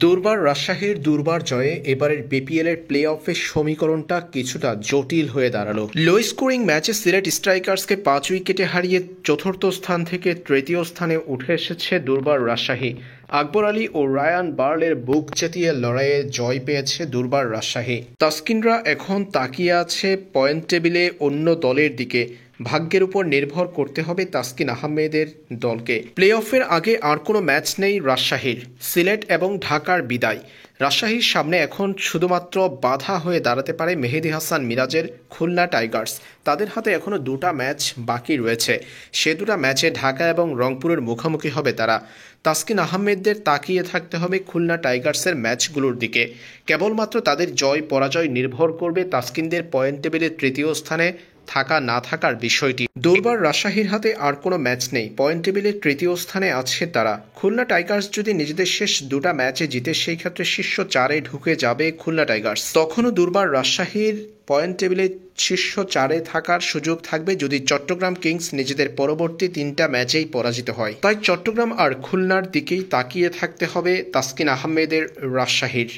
দুর্বার রাজশাহীর দুর্বার জয়ে এবারের বিপিএলের প্লে অফের সমীকরণটা কিছুটা জটিল হয়ে দাঁড়ালো। লো স্কোরিং ম্যাচে সিলেট স্ট্রাইকার্সকে ৫ উইকেটে হারিয়ে চতুর্থ স্থান থেকে তৃতীয় স্থানে উঠে এসেছে দুর্বার রাজশাহী। আকবর আলী ও রায়ান বার্লের বুক চেতিয়ে লড়াইয়ে জয় পেয়েছে দুর্বার রাজশাহী। তাসকিনরা এখন তাকিয়ে আছে পয়েন্ট টেবিলে অন্য দলের দিকে। ভাগ্যের উপর নির্ভর করতে হবে তাসকিন আহমেদের দলকে। প্লে অফের আগে আর কোনো ম্যাচ নেই রাজশাহীর। সিলেট এবং ঢাকার বিদায়। রাজশাহীর সামনে এখন শুধুমাত্র বাধা হয়ে দাঁড়াতে পারে মেহেদী হাসান মিরাজের খুলনা টাইগার্স। তাদের হাতে এখনও দুটা ম্যাচ বাকি রয়েছে। সে দুটা ম্যাচে ঢাকা এবং রংপুরের মুখোমুখি হবে তারা। তাসকিন আহমেদদের তাকিয়ে থাকতে হবে খুলনা টাইগার্সের ম্যাচগুলোর দিকে। কেবলমাত্র তাদের জয় পরাজয় নির্ভর করবে তাসকিনদের পয়েন্ট টেবিলে তৃতীয় স্থানে থাকা না থাকার বিষয়টি। দুর্বার রাজশাহীর হাতে আর কোনো ম্যাচ নেই। পয়েন্ট টেবিলে তৃতীয় স্থানে আছে তারা। খুলনা টাইগার্স যদি নিজেদের শেষ দুটা ম্যাচে জিতে সেই ক্ষেত্রে শীর্ষ 4-এ ঢুকে যাবে খুলনা টাইগার্স। তখনও দুর্বার রাজশাহীর পয়েন্ট টেবিলে শীর্ষ 4-এ থাকার সুযোগ থাকবে যদি চট্টগ্রাম কিংস নিজেদের পরবর্তী 3টা ম্যাচেই পরাজিত হয়। তাই চট্টগ্রাম আর খুলনার দিকেই তাকিয়ে থাকতে হবে তাসকিন আহমেদের রাজশাহীর।